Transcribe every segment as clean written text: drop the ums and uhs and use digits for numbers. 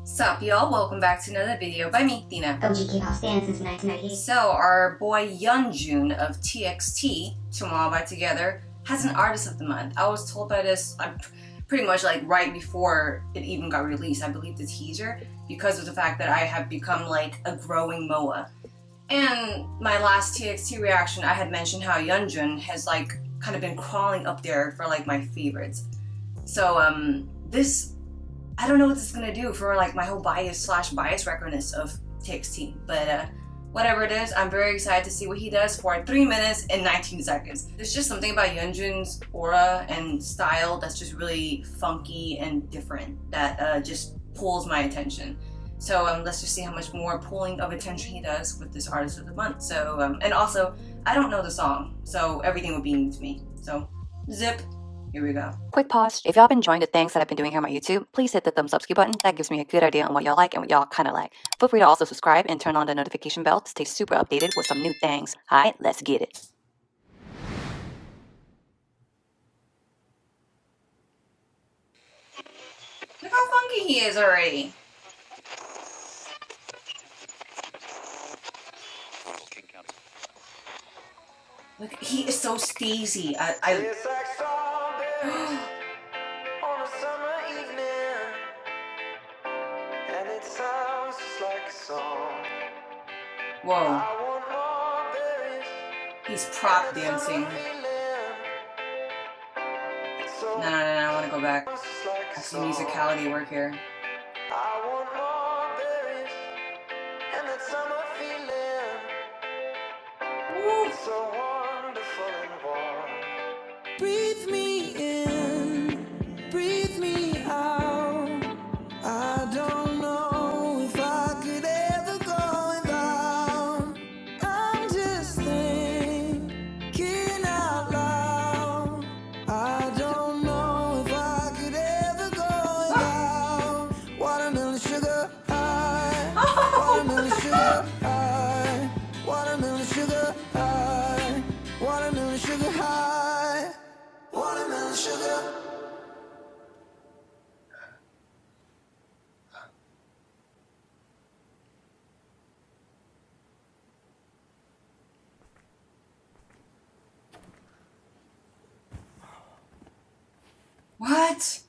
Sup y'all, welcome back to another video by me, Tina. OG K-pop stan since 1998. So our boy YEONJUN of TXT, Tomorrow by Together, has an Artist of the Month. I was told by this pretty much like right before it even got released, I believe the teaser, because of the fact that I have become like a growing MOA. And my last TXT reaction, I had mentioned how YEONJUN has like kind of been crawling up there for like my favorites. So this, I don't know what this is gonna do for like my whole bias recordness of TXT, but whatever it is, I'm very excited to see what he does for 3 minutes and 19 seconds. There's just something about YEONJUN's aura and style that's just really funky and different that just pulls my attention. So let's just see how much more pulling of attention he does with this Artist of the Month. So and also, I don't know the song, so everything would be new to me. So zip. Here we go. Quick pause. If y'all been enjoying the things that I've been doing here on my YouTube, please hit the thumbs up button. That gives me a good idea on what y'all like and what y'all kind of like. Feel free to also subscribe and turn on the notification bell to stay super updated with some new things. Alright, let's get it. Look how funky he is already. Look, he is so steezy. It's like strawberries on a summer evening, and it sounds just like a song. Whoa. I want more berries. He's prop dancing. No, I want to go back. I see musicality work here. I want more berries and that summer feeling. Woo. It's so wonderful and warm. Breathe me in, breathe me out. I don't know if I could ever go without. I'm just thinking out loud. I don't know if I could ever go without. Watermelon sugar high, watermelon sugar high, watermelon sugar high, watermelon sugar high, watermelon sugar. What?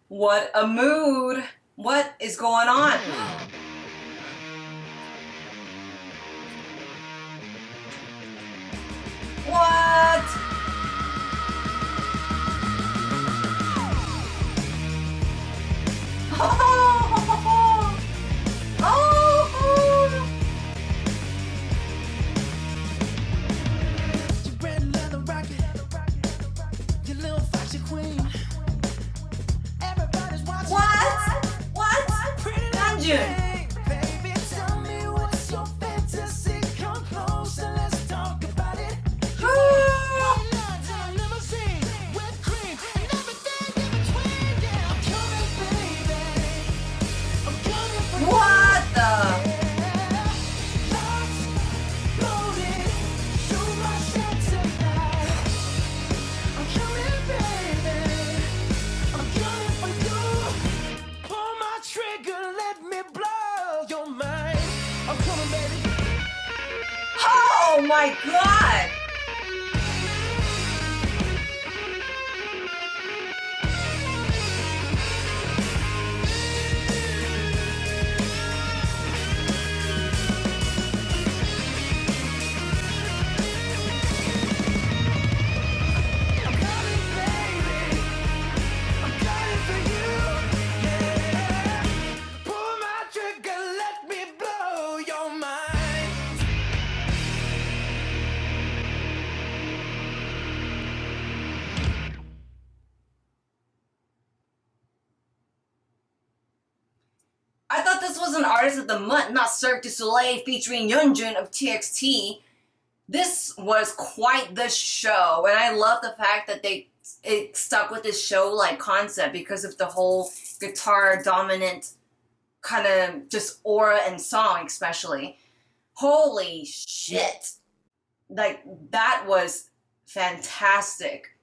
What a mood. What is going on? What? Oh! Oh! You red leather rocket, you little foxy queen. Everybody's watching. What? Pretty little YEONJUN. thing. Baby, tell me what's your fantasy. Come close and let's talk about it. White lines in a limousine, whipped cream, and everything in between. Yeah, I'm coming, baby. I'm coming for you. What the? Thoughts loaded, shoot my shot tonight. I'm coming, baby. I'm coming for you. Pull my trigger, let me blow your mind. I'm coming, baby. Oh my god! I'm coming, baby. I'm coming for you. Yeah. Pull my trigger, let me blow your mind. I thought this was an Artist of the Month, not Cirque du Soleil featuring YEONJUN of TXT. This was quite the show, and I love the fact that it stuck with this show-like concept because of the whole guitar dominant kind of just aura and song especially. Holy shit! Like, that was fantastic.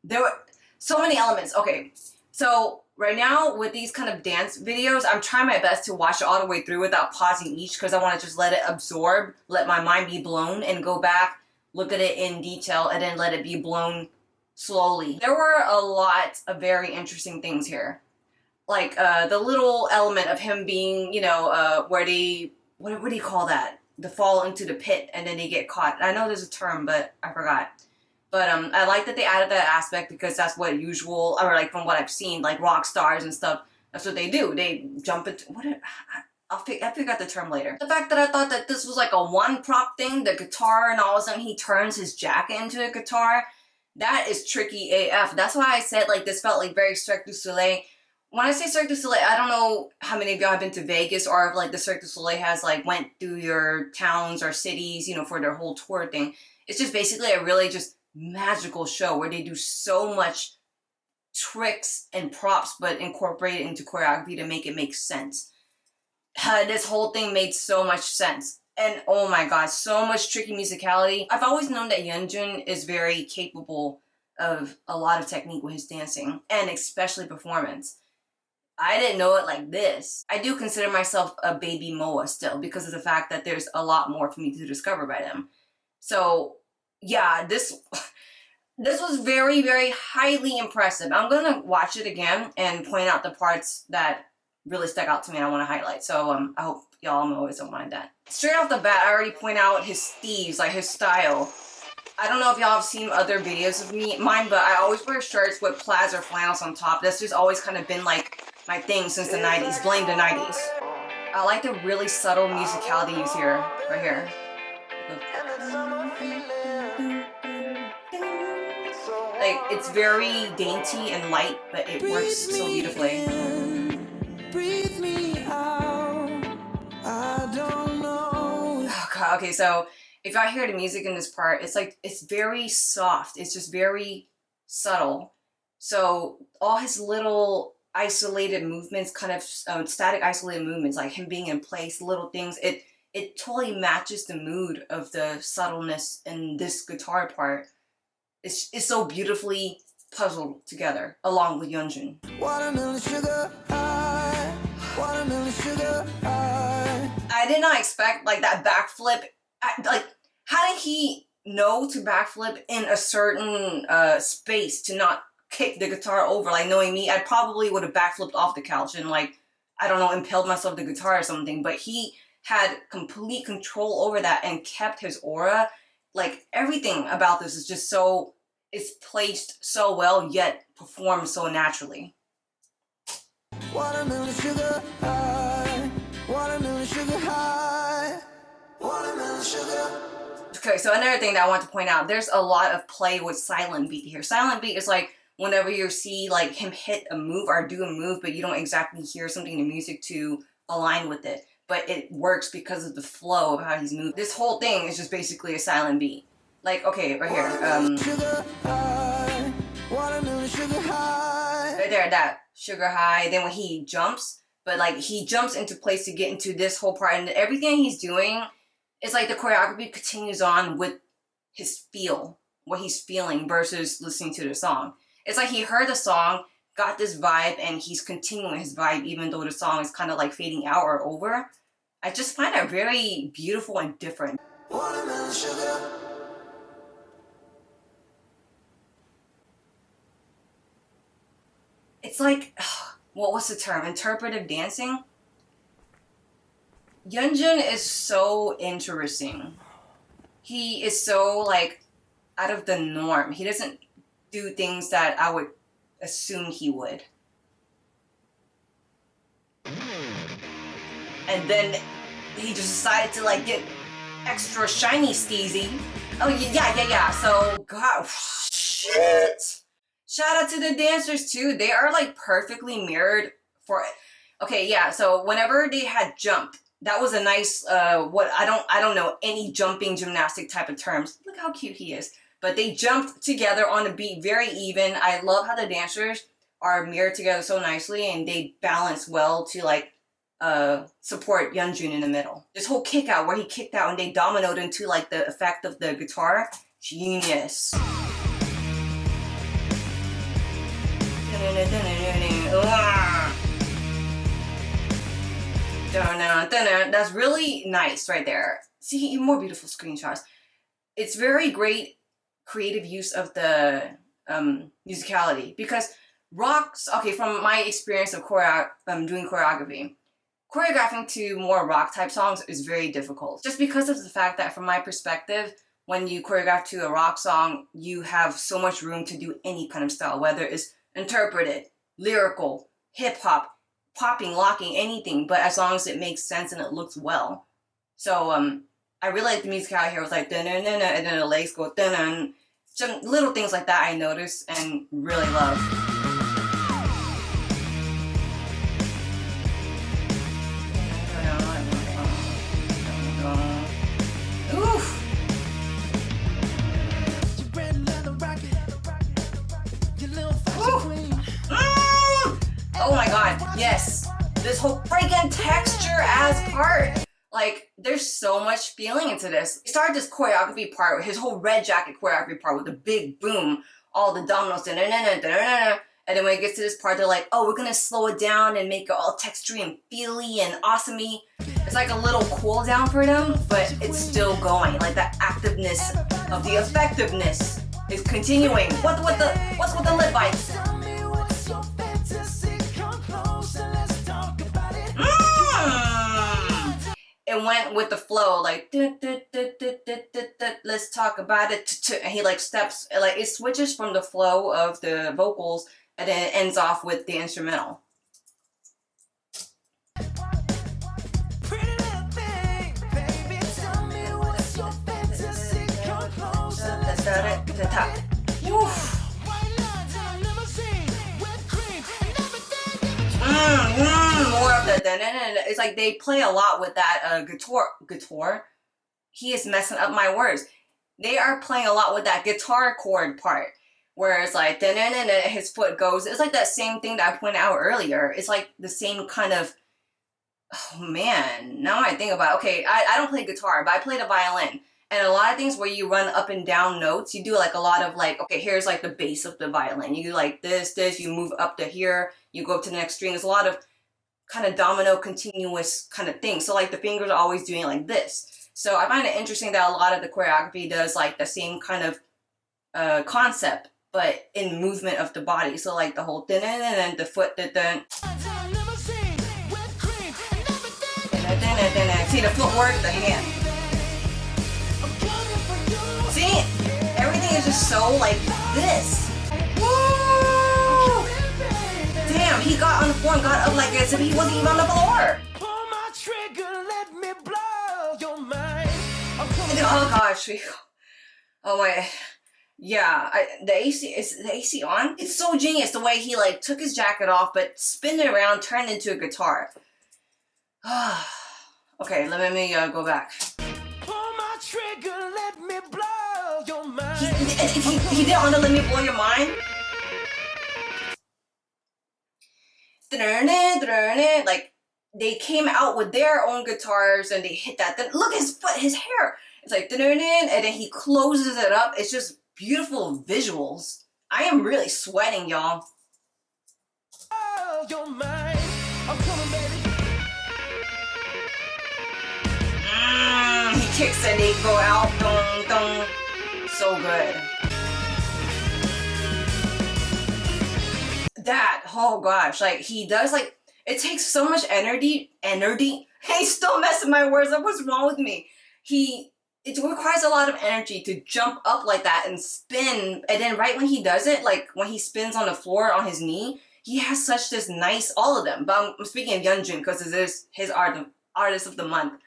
There were So many elements. Okay, so right now with these kind of dance videos, I'm trying my best to watch it all the way through without pausing each, because I want to just let it absorb, let my mind be blown, and go back, look at it in detail, and then let it be blown slowly. There were a lot of very interesting things here. Like the little element of him being, you know, where they, what do you call that? The fall into the pit and then they get caught. I know there's a term, but I forgot. But I like that they added that aspect, because that's what usual, or like from what I've seen, like rock stars and stuff, that's what they do. They jump into, I'll figure out the term later. The fact that I thought that this was like a one prop thing, the guitar, and all of a sudden he turns his jacket into a guitar, that is tricky AF. That's why I said like this felt like very Cirque du Soleil. When I say Cirque du Soleil, I don't know how many of y'all have been to Vegas, or if like the Cirque du Soleil has like went through your towns or cities, you know, for their whole tour thing. It's just basically a really just magical show where they do so much tricks and props, but incorporate it into choreography to make it make sense. This whole thing made so much sense. And oh my god, so much tricky musicality. I've always known that YEONJUN is very capable of a lot of technique with his dancing, and especially performance. I didn't know it like this. I do consider myself a baby Moa still, because of the fact that there's a lot more for me to discover by them. So yeah, this was very, very highly impressive. I'm gonna watch it again and point out the parts that really stuck out to me and I want to highlight. So I hope y'all always don't mind that. Straight off the bat, I already point out his steves, like his style. I don't know if y'all have seen other videos of mine, but I always wear shirts with plaids or flannels on top. That's just always kind of been like my thing since the 90s. Blame the 90s. I like the really subtle musicality used here, right here. Like, it's very dainty and light, but it works so beautifully. Breathe me out. I don't know. Oh god, okay, so if y'all hear the music in this part, it's like, it's very soft. It's just very subtle. So all his little isolated movements, kind of static isolated movements, like him being in place, little things, it totally matches the mood of the subtleness in this guitar part. It's so beautifully puzzled together, along with YEONJUN. Watermelon sugar high. Watermelon sugar high. I did not expect like that backflip. Like, how did he know to backflip in a certain space to not kick the guitar over? Like, knowing me, I probably would have backflipped off the couch and, like, I don't know, impaled myself with the guitar or something. But he had complete control over that and kept his aura. Like, everything about this is just so, it's placed so well, yet performed so naturally. Watermelon sugar high. Watermelon sugar high. Watermelon sugar. Okay, so another thing that I want to point out, there's a lot of play with silent beat here. Silent beat is like whenever you see like him hit a move or do a move, but you don't exactly hear something in the music to align with it. But it works because of the flow of how he's moving. This whole thing is just basically a silent beat. Like, okay, right here. Sugar high. Watermelon sugar high. Right there, that sugar high. Then when he jumps, but like he jumps into place to get into this whole part, and everything he's doing, it's like the choreography continues on with his feel, what he's feeling versus listening to the song. It's like he heard the song, got this vibe, and he's continuing his vibe even though the song is kind of like fading out or over. I just find that very beautiful and different. Watermelon sugar. It's like, what was the term? Interpretive dancing? YEONJUN is so interesting. He is so like out of the norm. He doesn't do things that I would assume he would. And then he just decided to like get extra shiny steezy. Oh yeah. So god, shit. Shout out to the dancers too. They are like perfectly mirrored for it. Okay, yeah. So whenever they had jumped, that was a nice what I don't know any jumping gymnastic type of terms. Look how cute he is. But they jumped together on a beat, very even. I love how the dancers are mirrored together so nicely, and they balance well to like support YEONJUN in the middle. This whole kick out where he kicked out and they dominoed into like the effect of the guitar, genius. That's really nice right there. See, even more beautiful screenshots. It's very great creative use of the musicality, because rocks, okay, from my experience of doing choreography, choreographing to more rock type songs is very difficult, just because of the fact that from my perspective, when you choreograph to a rock song, you have so much room to do any kind of style, whether it's interpreted, lyrical, hip-hop, popping, locking, anything, but as long as it makes sense and it looks well. So I really like the musicality here. It was like dun dun dun, and then the legs go dun dun. Some little things like that I noticed and really love. Oof. Oh my god, yes. This whole freaking texture as part. Like, there's so much feeling into this. He started this choreography part, his whole red jacket choreography part with the big boom, all the dominoes, and then when it gets to this part, they're like, oh, we're gonna slow it down and make it all textury and feely and awesome-y. It's like a little cool down for them, but it's still going. Like, that activeness of the effectiveness is continuing. What's with the lip bites? It went with the flow, like let's talk about it, and he like steps, like it switches from the flow of the vocals and then it ends off with the instrumental. More of the it's like they play a lot with that guitar. He is messing up my words. They are playing a lot with that guitar chord part, where it's like his foot goes. It's like that same thing that I pointed out earlier. It's like the same kind of. Oh man, now I think about it. Okay, I don't play guitar, but I play the violin. And a lot of things where you run up and down notes, you do like a lot of like, okay, here's like the bass of the violin. You do like this, you move up to here, you go up to the next string. There's a lot of kind of domino continuous kind of thing. So like the fingers are always doing like this. So I find it interesting that a lot of the choreography does like the same kind of concept, but in movement of the body. So like the whole the foot, see the footwork, the hand. See, everything is just so like this. Woo! Damn, he got on the floor and got up like this and he wasn't even on the floor. Pull my trigger, let me blow your mind. Oh gosh. Oh my. Yeah, the AC on? It's so genius the way he like took his jacket off but spin it around, turned into a guitar. Okay, let me go back. Pull my trigger, let me blow your mind. He did on the Let Me Blow Your Mind. Like, they came out with their own guitars and they hit that. Then look at his foot, his hair. It's like, and then he closes it up. It's just beautiful visuals. I am really sweating, y'all. Oh, your mind. I'm coming, baby. He kicks and they go out. Dong, dong. So good. That, oh gosh, like he does like, it takes so much energy. He's still messing my words up. What's wrong with me? It requires a lot of energy to jump up like that and spin. And then right when he does it, like when he spins on the floor on his knee, he has such this nice, all of them. But I'm speaking of YEONJUN because it is his artist of the month.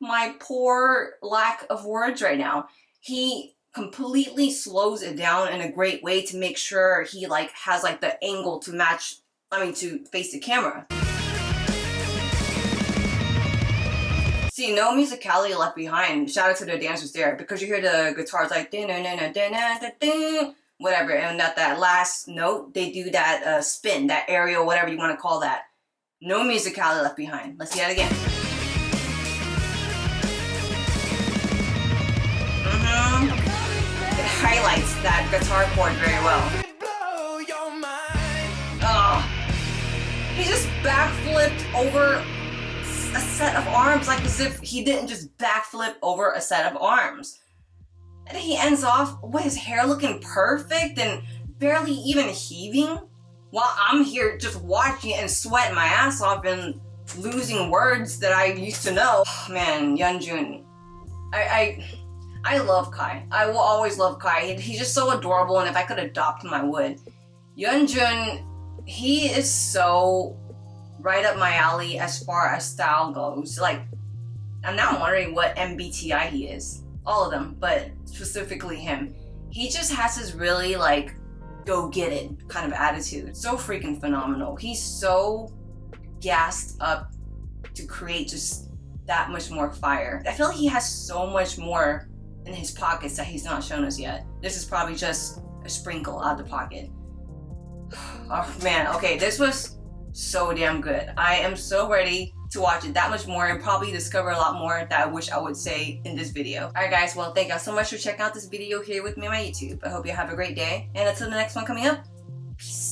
My poor lack of words right now. He completely slows it down in a great way to make sure he like has like the angle to match, to face the camera. See, no musicality left behind. Shout out to the dancers there, because you hear the guitars like whatever, and at that last note they do that spin, that aerial, whatever you want to call that. No musicality left behind. Let's see that again. It highlights that guitar chord very well. Blow your backflipped over a set of arms, like as if he didn't just backflip over a set of arms. And he ends off with his hair looking perfect and barely even heaving, while I'm here just watching and sweating my ass off and losing words that I used to know. Man, Yeonjun, I love Kai. I will always love Kai. He's just so adorable, and if I could adopt him, I would. Yeonjun, he is so right up my alley as far as style goes. Like, I'm now wondering what MBTI he is. All of them, but specifically him. He just has this really, like, go get it kind of attitude. So freaking phenomenal. He's so gassed up to create just that much more fire. I feel like he has so much more in his pockets that he's not shown us yet. This is probably just a sprinkle out of the pocket. Oh man, okay, this was so damn good. I am so ready to watch it that much more and probably discover a lot more that I wish I would say in this video. Alright guys, well thank y'all so much for checking out this video here with me on my YouTube. I hope you have a great day, and until the next one coming up, peace.